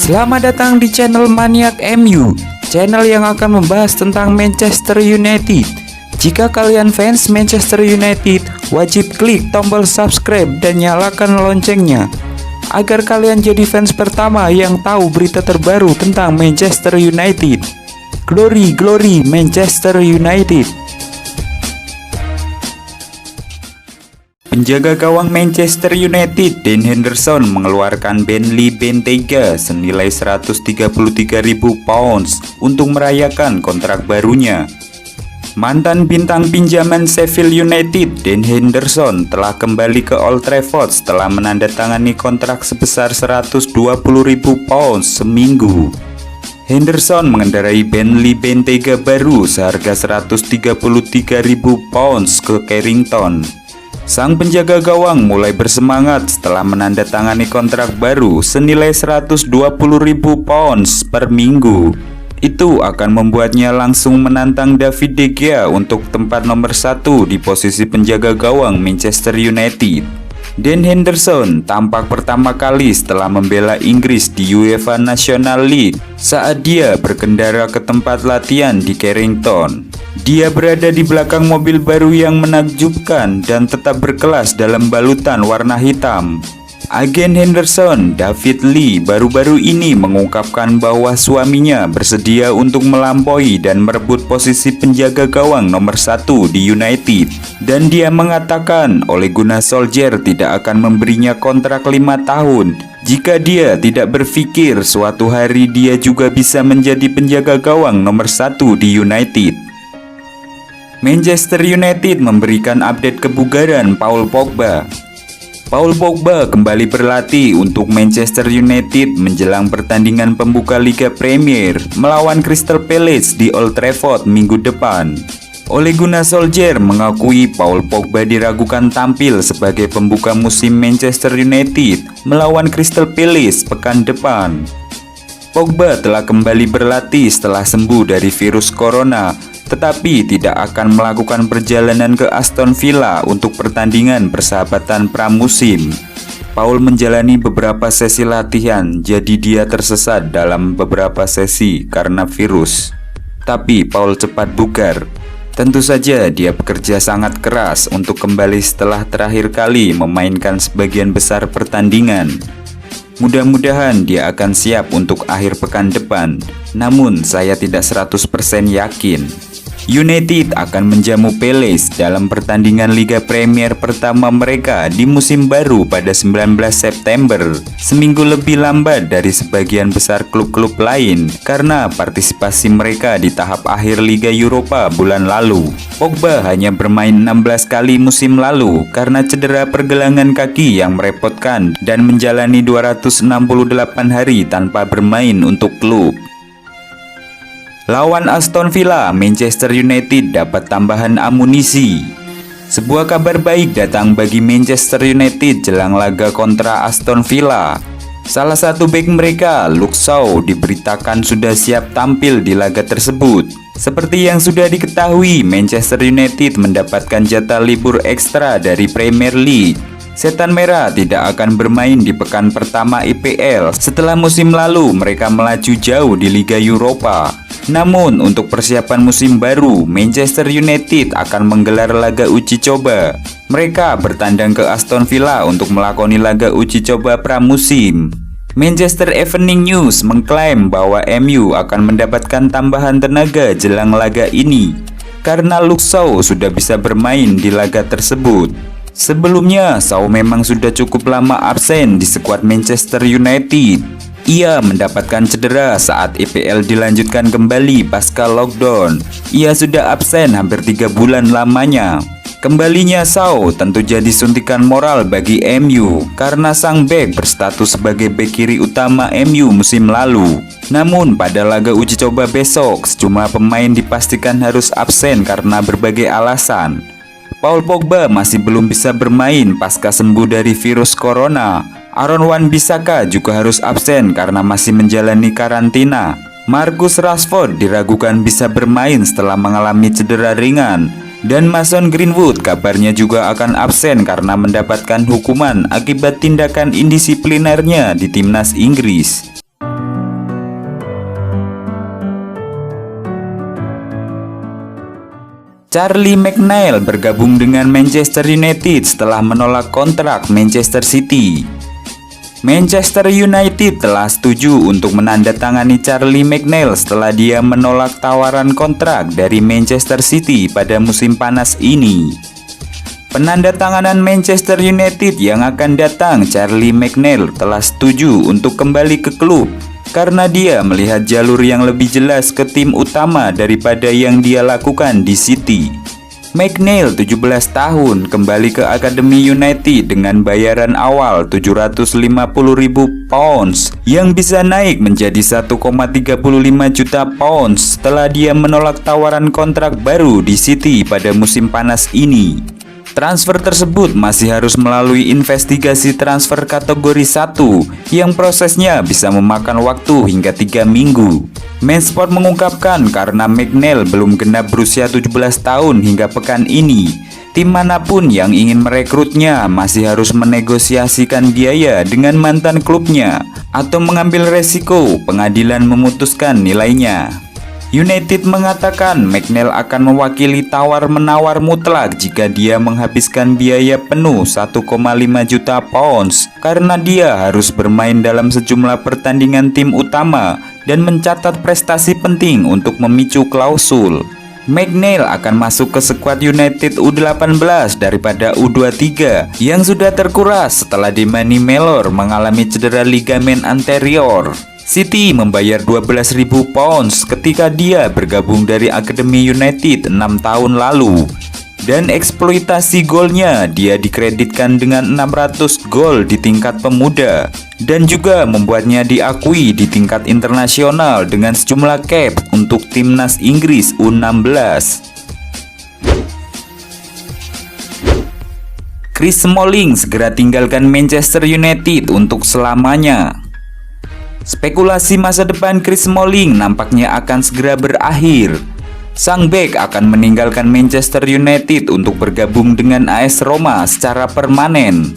Selamat datang di channel Maniak MU, channel yang akan membahas tentang Manchester United. Jika kalian fans Manchester United, wajib klik tombol subscribe dan nyalakan loncengnya agar kalian jadi fans pertama yang tahu berita terbaru tentang Manchester United. Glory, glory Manchester United. Penjaga gawang Manchester United, Dean Henderson, mengeluarkan Bentleigh Bentayga senilai 133.000 pounds untuk merayakan kontrak barunya. Mantan bintang pinjaman Sheffield United, Dean Henderson, telah kembali ke Old Trafford setelah menandatangani kontrak sebesar 120.000 pounds seminggu. Henderson mengendarai Bentleigh Bentayga baru seharga 133.000 pounds ke Carrington. Sang penjaga gawang mulai bersemangat setelah menandatangani kontrak baru senilai 120.000 pounds per minggu. Itu akan membuatnya langsung menantang David De Gea untuk tempat nomor 1 di posisi penjaga gawang Manchester United. Dean Henderson tampak pertama kali setelah membela Inggris di UEFA National League saat dia berkendara ke tempat latihan di Carrington. Dia berada di belakang mobil baru yang menakjubkan dan tetap berkelas dalam balutan warna hitam. Agen Henderson, David Lee, baru-baru ini mengungkapkan bahwa suaminya bersedia untuk melampaui dan merebut posisi penjaga gawang nomor 1 di United. Dan dia mengatakan Ole Gunnar Solskjaer tidak akan memberinya kontrak 5 tahun jika dia tidak berpikir suatu hari dia juga bisa menjadi penjaga gawang nomor 1 di United. Manchester United memberikan update kebugaran Paul Pogba. Paul Pogba kembali berlatih untuk Manchester United menjelang pertandingan pembuka Liga Premier melawan Crystal Palace di Old Trafford minggu depan. Ole Gunnar Solskjaer mengakui Paul Pogba diragukan tampil sebagai pembuka musim Manchester United melawan Crystal Palace pekan depan. Pogba telah kembali berlatih setelah sembuh dari virus corona, tetapi tidak akan melakukan perjalanan ke Aston Villa untuk pertandingan persahabatan pramusim. Paul menjalani beberapa sesi latihan, jadi dia tersesat dalam beberapa sesi karena virus. Tapi Paul cepat bugar. Tentu saja dia bekerja sangat keras untuk kembali setelah terakhir kali memainkan sebagian besar pertandingan. Mudah-mudahan dia akan siap untuk akhir pekan depan, namun saya tidak 100% yakin. United akan menjamu Palace dalam pertandingan Liga Premier pertama mereka di musim baru pada 19 September, seminggu lebih lambat dari sebagian besar klub-klub lain karena partisipasi mereka di tahap akhir Liga Eropa bulan lalu. Pogba hanya bermain 16 kali musim lalu karena cedera pergelangan kaki yang merepotkan dan menjalani 268 hari tanpa bermain untuk klub. Lawan Aston Villa, Manchester United dapat tambahan amunisi. Sebuah kabar baik datang bagi Manchester United jelang laga kontra Aston Villa. Salah satu bek mereka, Luke Shaw, diberitakan sudah siap tampil di laga tersebut. Seperti yang sudah diketahui, Manchester United mendapatkan jatah libur ekstra dari Premier League. Setan Merah tidak akan bermain di pekan pertama IPL setelah musim lalu mereka melaju jauh di Liga Eropa. Namun untuk persiapan musim baru, Manchester United akan menggelar laga uji coba. Mereka bertandang ke Aston Villa untuk melakoni laga uji coba pramusim. Manchester Evening News mengklaim bahwa MU akan mendapatkan tambahan tenaga jelang laga ini karena Luke Shaw sudah bisa bermain di laga tersebut. Sebelumnya, Shaw memang sudah cukup lama absen di skuad Manchester United. Ia mendapatkan cedera saat IPL dilanjutkan kembali pasca lockdown. Ia sudah absen hampir 3 bulan lamanya. Kembalinya Shaw tentu jadi suntikan moral bagi MU karena sang bek berstatus sebagai bek kiri utama MU musim lalu. Namun pada laga uji coba besok, sejumlah pemain dipastikan harus absen karena berbagai alasan. Paul Pogba masih belum bisa bermain pasca sembuh dari virus corona. Aaron Wan-Bissaka juga harus absen karena masih menjalani karantina. Marcus Rashford diragukan bisa bermain setelah mengalami cedera ringan. Dan Mason Greenwood kabarnya juga akan absen karena mendapatkan hukuman akibat tindakan indisiplinernya di timnas Inggris. Charlie McNeil bergabung dengan Manchester United setelah menolak kontrak Manchester City. Manchester United telah setuju untuk menandatangani Charlie McNeil setelah dia menolak tawaran kontrak dari Manchester City pada musim panas ini. Penandatanganan Manchester United yang akan datang, Charlie McNeil telah setuju untuk kembali ke klub karena dia melihat jalur yang lebih jelas ke tim utama daripada yang dia lakukan di City. McNeil 17 tahun kembali ke Akademi United dengan bayaran awal 750.000 pounds yang bisa naik menjadi 1,35 juta pounds setelah dia menolak tawaran kontrak baru di City pada musim panas ini. Transfer tersebut masih harus melalui investigasi transfer kategori 1 yang prosesnya bisa memakan waktu hingga 3 minggu. Mainsport mengungkapkan karena McNeil belum genap berusia 17 tahun hingga pekan ini, tim manapun yang ingin merekrutnya masih harus menegosiasikan biaya dengan mantan klubnya atau mengambil resiko pengadilan memutuskan nilainya. United mengatakan McNeil akan mewakili tawar-menawar mutlak jika dia menghabiskan biaya penuh 1,5 juta pounds karena dia harus bermain dalam sejumlah pertandingan tim utama dan mencatat prestasi penting untuk memicu klausul. McNeil akan masuk ke skuad United U18 daripada U23 yang sudah terkuras setelah Demani Mellor mengalami cedera ligamen anterior. City membayar 12.000 pounds ketika dia bergabung dari Akademi United 6 tahun lalu. Dan eksploitasi golnya dia dikreditkan dengan 600 gol di tingkat pemuda dan juga membuatnya diakui di tingkat internasional dengan sejumlah cap untuk timnas Inggris U16. Chris Smalling segera tinggalkan Manchester United untuk selamanya. Spekulasi masa depan Chris Smalling nampaknya akan segera berakhir. Sang bek akan meninggalkan Manchester United untuk bergabung dengan AS Roma secara permanen.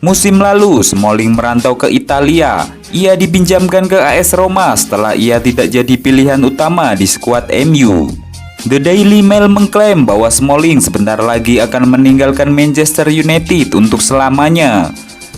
Musim lalu, Smalling merantau ke Italia. Ia dipinjamkan ke AS Roma setelah ia tidak jadi pilihan utama di skuad MU. The Daily Mail mengklaim bahwa Smalling sebentar lagi akan meninggalkan Manchester United untuk selamanya.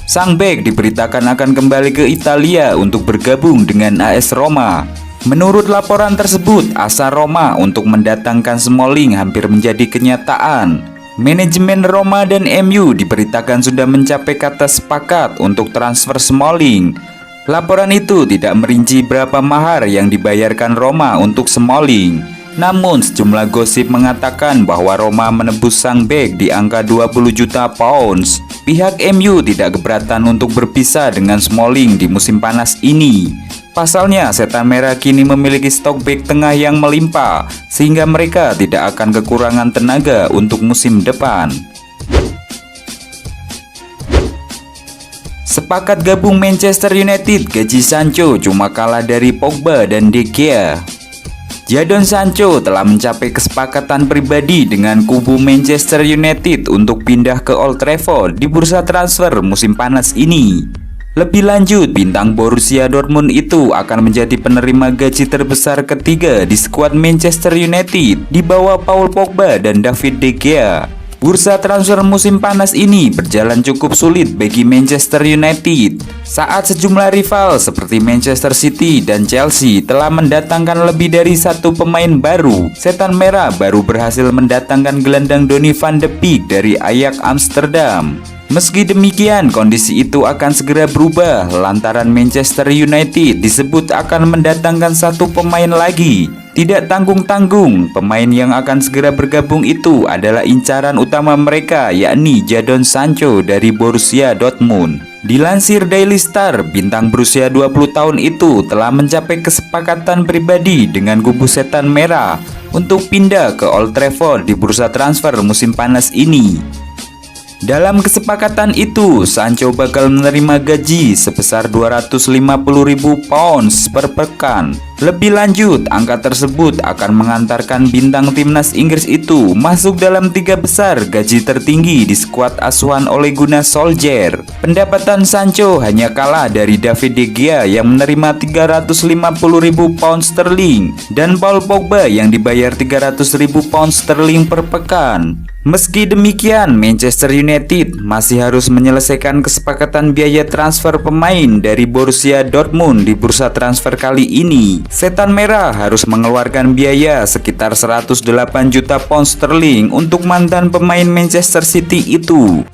Sang bek diberitakan akan kembali ke Italia untuk bergabung dengan AS Roma. Menurut laporan tersebut, asa Roma untuk mendatangkan Smalling hampir menjadi kenyataan. Manajemen Roma dan MU diberitakan sudah mencapai kata sepakat untuk transfer Smalling. Laporan itu tidak merinci berapa mahar yang dibayarkan Roma untuk Smalling. Namun sejumlah gosip mengatakan bahwa Roma menebus sang bek di angka 20 juta pounds. Pihak MU tidak keberatan untuk berpisah dengan Smalling di musim panas ini. Pasalnya, Setan Merah kini memiliki stok bek tengah yang melimpah, sehingga mereka tidak akan kekurangan tenaga untuk musim depan. Sepakat gabung Manchester United, gaji Sancho cuma kalah dari Pogba dan De Gea. Jadon Sancho telah mencapai kesepakatan pribadi dengan kubu Manchester United untuk pindah ke Old Trafford di bursa transfer musim panas ini. Lebih lanjut, bintang Borussia Dortmund itu akan menjadi penerima gaji terbesar ketiga di skuad Manchester United di bawah Paul Pogba dan David De Gea. Bursa transfer musim panas ini berjalan cukup sulit bagi Manchester United saat sejumlah rival seperti Manchester City dan Chelsea telah mendatangkan lebih dari satu pemain baru. Setan Merah baru berhasil mendatangkan gelandang Donny van de Beek dari Ajax Amsterdam. Meski demikian, kondisi itu akan segera berubah lantaran Manchester United disebut akan mendatangkan satu pemain lagi. Tidak tanggung-tanggung, pemain yang akan segera bergabung itu adalah incaran utama mereka, yakni Jadon Sancho dari Borussia Dortmund. Dilansir Daily Star, bintang berusia 20 tahun itu telah mencapai kesepakatan pribadi dengan kubu Setan Merah untuk pindah ke Old Trafford di bursa transfer musim panas ini. Dalam kesepakatan itu, Sancho bakal menerima gaji sebesar 250.000 pounds per pekan, Lebih lanjut, angka tersebut akan mengantarkan bintang timnas Inggris itu masuk dalam 3 besar gaji tertinggi di skuad asuhan Ole Gunnar Solskjaer. Pendapatan Sancho hanya kalah dari David De Gea yang menerima 350.000 pound sterling dan Paul Pogba yang dibayar 300.000 pound sterling per pekan. Meski demikian, Manchester United masih harus menyelesaikan kesepakatan biaya transfer pemain dari Borussia Dortmund di bursa transfer kali ini. Setan Merah harus mengeluarkan biaya sekitar 108 juta pound sterling untuk mantan pemain Manchester City itu.